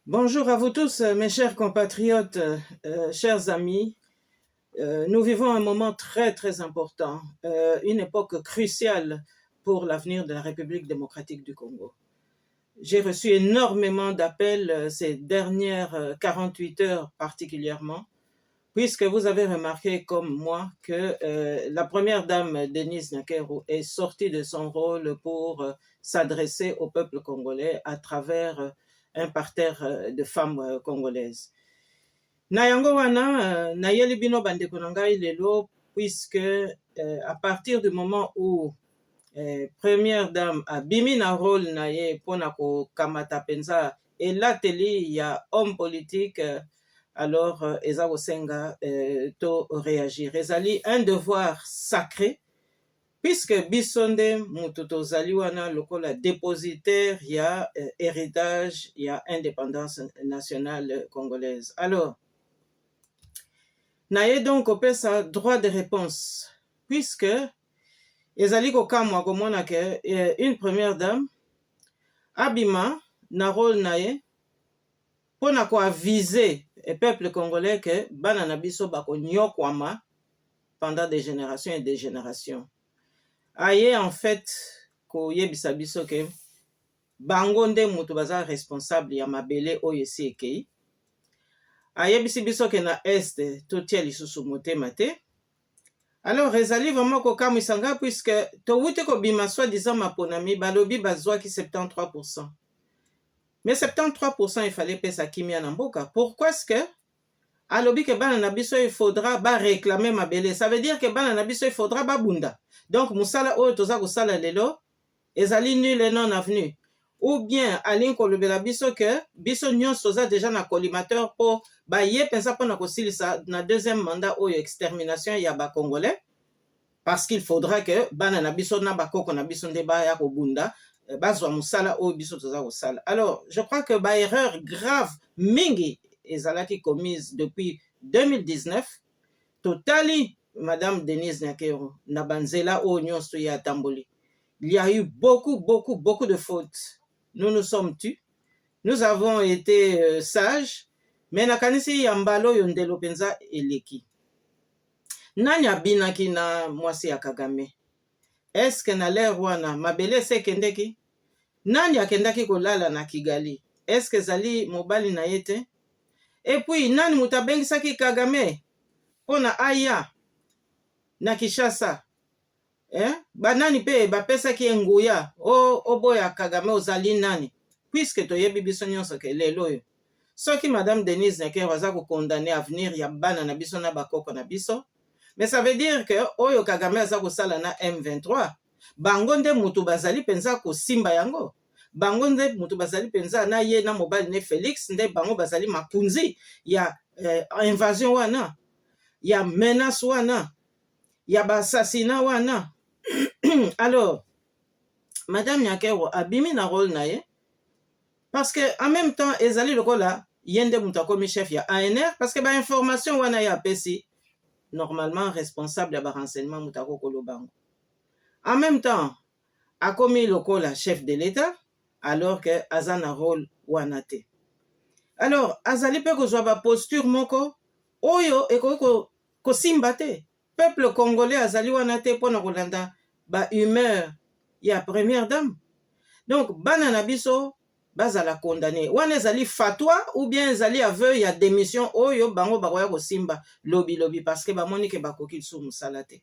Bonjour à vous tous, mes chers compatriotes, chers amis. Nous vivons un moment très très important, une époque cruciale pour l'avenir de la République démocratique du Congo. J'ai reçu énormément d'appels ces dernières 48 heures particulièrement, puisque vous avez remarqué comme moi que la première dame Denise Nyakero est sortie de son rôle pour s'adresser au peuple congolais à travers un parterre de femmes congolaises. Na yango wana nayeli bino bandeko na ngai lelo, puisque à partir du moment où première dame abimi na rôle na ye mpona kokamata penza elateli ya homme politique, alors eza kosenga to réagir. Ezali un devoir sacré, puisque biso nde mutu tozali wana lokola dépositaire ya héritage ya indépendance nationale congolaise. Alors naye donc kopesa droit de réponse, puisque ezali kokamwa komona ke une première dame abima na rôle na ye mpona koaviser peuple congolais que bana na biso bakonyokwama pendant des générations et des générations. Aye en fait koyebisa biso ke bango nde mutu baza responsable ya mabele oyo esi ekei. Ayebisi biso ke na este totia lisusu motema te. Alors ezali vraiment kokamwisa nga, puisque towuti kobima soi-disant maponami balobi bazwaki 73%. Mais 73% il fallait pesa kimia na mboka. Pourquoi est-ce que alobi ke bana na biso il faudra ba réclamer mabele? Ça veut dire que bana na biso il faudra ba bunda. Donc musala oyo toza kosala lelo ezali nul et non avenu. Ou bien alingi kolobela biso ke biso nyonso toza déjà na collimateur po ba ye pensa pona kosilisa na deuxième mandat oyo extermination ya ba congolais, parce qu'il faudra que bana na biso na bakoko na biso nde ba ya kobunda bazwa musala oyo biso toza kosala. Alors je crois que ba erreur grave mingi ezalaki commise depuis 2019 totali madame Denise Nyakero na banzela oyo nyonso ya tamboli. Il y a eu beaucoup de fautes. Nous nous sommes tus. Nous avons été sages. Mais nakanisi ya mbalo yo ndelo penza eleki. Nani abinaki na mwasi ya Kagame? Est-ce que na l'air wana mabele se kendeki? Nani akendaki kolala na Kigali? Est-ce que zali mobali na yete? Et puis nani mutabengisaki Kagame pona aya na Kishasa? Banani pe bapesaki nguya oboya Kagame ozali nani? Puisque toyebi biso nyonso ke lelo yo soki madame Denise Nyakero aza kokondane avenir ya bana na biso na bakoko na biso, mais ça veut dire que oyo Kagame aza kosala na M23 bango nde mutu bazali penza kosimba yango, bango nde mutu bazali penza na ye na mobali ne Félix nde bango bazali mapunzi ya invasion wana, ya menace wana, ya bassassinat wana. Alors madame Nyakero abimi na rôle na ye parce que en même temps ezali lokola yende mutu akomi chef ya ANR, parce que ba information wana ya pesi normalement responsable ya ba renseignement mutu akokolo bango. En même temps akomi lokola chef de l'État alors que aza na rôle wana te. Alors azali pe kozwa ba posture moko oyo ekoki kosimba te. Peuple congolais azali wana te pona kolanda ba humeur ya première dame. Donc bana na biso bazala condamné. Wana ezali fatwa ou bien ezali aveu ya démission oyo bango bakoya kosimba lobi parce que bamoni ke bakoki sou musala te.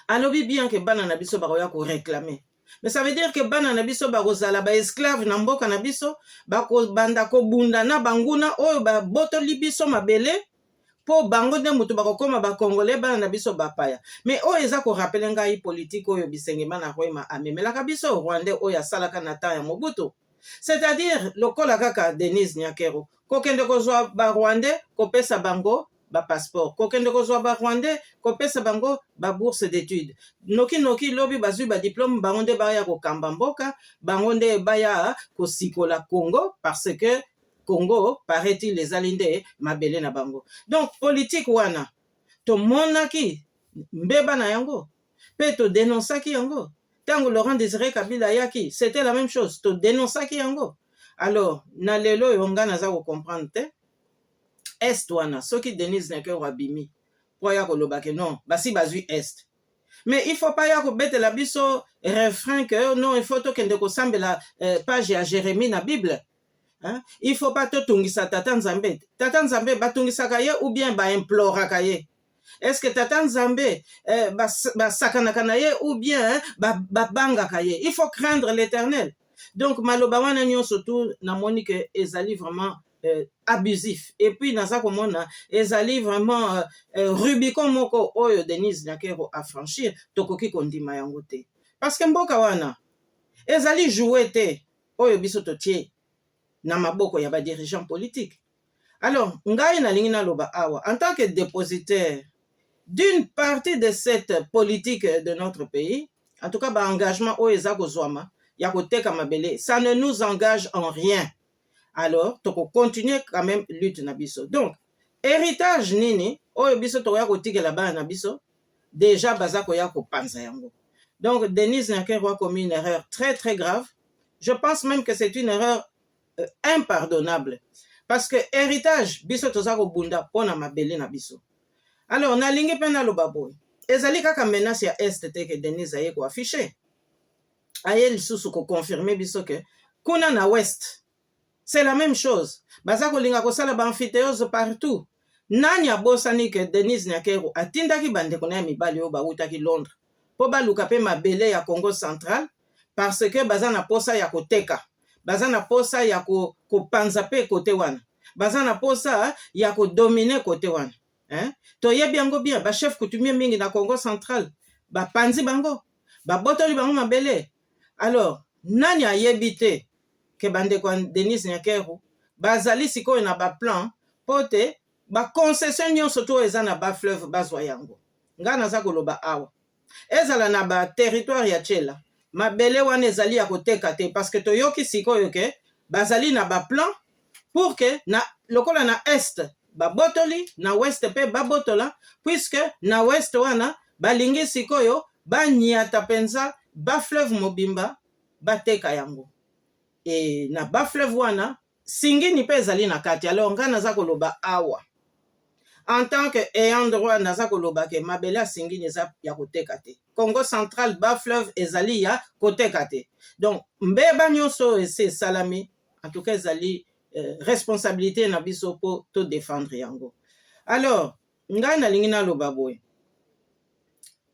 Alobi bien que bana na biso bakoya ko réclamer. Mais ça veut dire que bana na biso bakozala ba esclave na mboka na biso, bakobanda ko bunda na banguna oyo ba botoli biso mabele po bango nde mutu bakokoma ba congolais bana na biso bapaya. Mais oyo eza ko rappeler ngai politique oyo Bisengema na Rwema amemelaka biso Rwandais oyo asalaka na temps ya Mobutu. C'est-à-dire lokola kaka Denise Nyakero kokende kozwa ba Rwandais kopesa bango ba passeport, kokende kozwa ba Rwandais kopesa bango ba bourse d'études, noki lobi bazwi ba diplôme bango nde baya kokamba mboka, bango nde baya kosikola Congo, parce que Congo paraît-il ezali nde mabele na bango. Donc politique wana to monaki mbeba na yango pe to dénonçaki yango. Tango Laurent Désiré Kabila yaki, c'était la même chose. To dénonçaki yango. Alors na lelo yo nga naza ko comprendre te est wana soki Denise Nyakero abimi po ya koloba ke non basi bazwi est. Mais il faut pas ya ko betela biso refrain que non il faut tokende ko sambela page ya Jérémie na Bible. Hein? Il faut pas totungisa tata Nzambe. Tata Nzambe batungisaka ye ou bien ba imploraka ye. Est-ce que tata Nzambe sakanaka na ye ou bien bangaka ye. Il faut craindre l'Éternel. Donc maloba wana nyonso tout namoni que ezali vraiment abusif. Et puis naza komona ezali vraiment Rubicon moko oyo Denise Nyakero a franchir tokoki kondima yango te. Parce que mboka wana ezali joué te oyo biso totie na maboko ya ba dirigeants politiques. Alors ngai nalingi naloba awa en tant que dépositaire d'une partie de cette politique de notre pays, en tout cas ba engagement oyo eza kozwama ya koteka mabele, ça ne nous engage en rien. Alors toko continuer quand même lutte na biso. Donc héritage nini oyo biso toya kotikela bana na biso déjà baza koya kopanza yango. Donc Denise Nyakero a commis une erreur très très grave. Je pense même que c'est une erreur impardonnable parce que héritage biso toza ko bunda pona mabele na biso. Alors nalingi pe na loba boy ezali kaka menace ya est te que Denise aye ko afficher aye lisusu ko confirmer biso que kuna na west c'est la même chose. Baza kolinga kosala ba amphithéose partout. Nani abosani que Denise Nyakero atindaki bandeko na mibali oyo bautaki Londres po baluka pe mabele ya Congo central parce que baza na posa ya koteka. Baza na posa ya kopanza pe kote wana. Baza na posa ya kodomine kote wana. Hein? Toyebi yango bien ba chef coutumier mingi na Congo central ba panzi bango ba botoli bango mabele. Alors nani ayebi te ke bandeko Denise Nyakero bazali sikoyo na ba plan pote ba concession nyonso to eza na ba fleuve bazwa yango. Nga naza koloba awa ezala na ba territoire ya Tchela mabele wana ezali ya koteka te parce que toyoki sikoyo ke bazali na ba plan pour que na lokola na est ba botoli na west pe ba botola puisque na west wana balingi sikoyo ba nyata penza ba fleuve mobimba bateka yango. Et na ba fleuve wana singini pe ezali na kati. Alors nga naza koloba awa en tant que ayant droit naza koloba ke mabele singini eza ya koteka te. Congo central ba fleuve ezali ya koteka te. Donc mbeba nyonso ese salami en tout cas ezali responsabilité na biso po to défendre yango. Alors nga nalingi naloba boy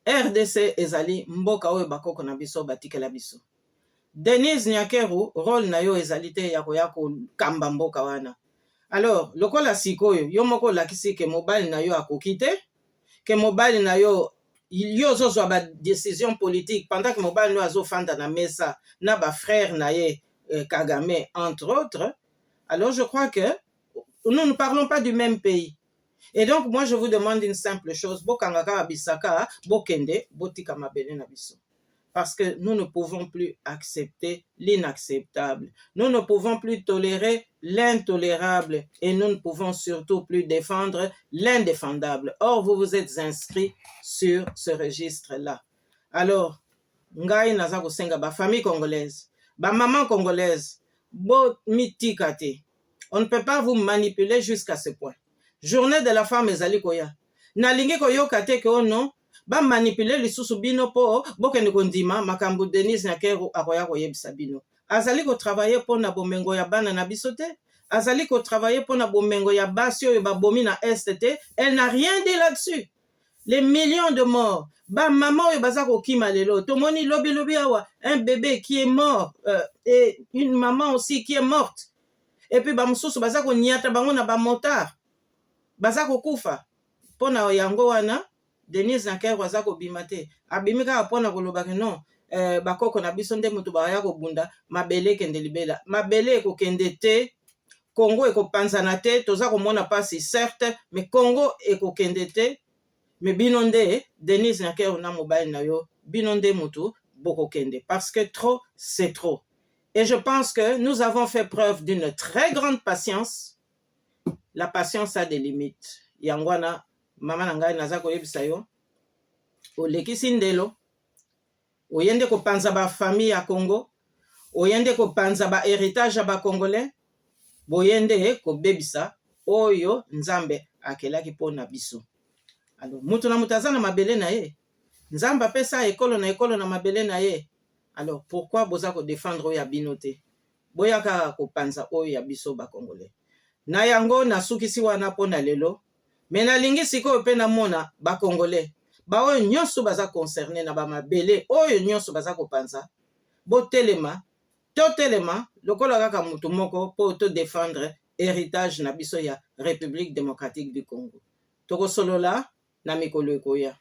RDC ezali mboka oyo bakoko na biso batikela biso. Denise Nyakero rôle na yo ezali te ya koya kamba mboka wana. Alors lokola sikoyo yo moko lakisi ke mobile na yo akoki te ke mobile na yo zozwa ba décision politique pendant que mobile no azofanda na mesa na ba frère na ye Kagame entre autres. Alors je crois que nous ne parlons pas du même pays. Et donc moi je vous demande une simple chose, bokangaka bisaka bokende botika mabele na biso. Parce que nous ne pouvons plus accepter l'inacceptable. Nous ne pouvons plus tolérer l'intolérable et nous ne pouvons surtout plus défendre l'indéfendable. Or, vous vous êtes inscrits sur ce registre-là. Alors, ngai naza kosenga ba famille congolaise, ba maman congolaise, bo mitikate. On ne peut pas vous manipuler jusqu'à ce point. Journée de la femme ezali koya. Nalingi koyoka te ke ono ba manipuler lisusu bino po bokende kondima makambo Denise Nyakero akoya koyebisa bino. Azali ko travailler pour na bomengo ya bana na biso te. Azali ko travailler pour na bomengo ya basi oyo babomi na est te. Elle n'a rien dit là-dessus. Les millions de morts. Ba maman oyo baza ko kima lelo. Tomoni lobi lobi awa un bébé qui est mort et une maman aussi qui est morte. Et puis ba mususu baza ko nyata bango na ba motard. Baza ko kufa. Pona yango wana Denise Nyakero aza kobima te. Abimika apona koloba ke non bakoko na biso nde mutu baya kobunda mabele kende libela. Mabele ekokende te. Congo ekopanzana te. Toza komona pasi certes mais Congo ekokende te. Mais bino nde Denise Nyakero na mobile na yo bino nde mutu bokokende parce que trop c'est trop. Et je pense que nous avons fait preuve d'une très grande patience. La patience a des limites. Yangwana mama nangai naza koyebisa yo olekisi ndelo oyende kopanza ba famille ya Congo oyende ko panza ba héritage ba congolais, boyende ko bebisa oyo nzambe akelaki pona biso. Alors mutu na mutaza na mabele na ye, nzambe apesa ekolo na mabele na ye. Alors pourquoi boza ko défendre oyo ya bino te? Boyaka ko panza oyo ya biso ba congolais. Na yango nasukisi wana pona lelo, mais nalingi sikoyo pe na mona ba congolais ba oyo nyonso baza concerné na ba mabele oyo nyonso baza ko panza, botelema totelema lokola kaka mutu moko po to défendre héritage na biso ya République démocratique du Congo. Toko solola na mikolo ekoya.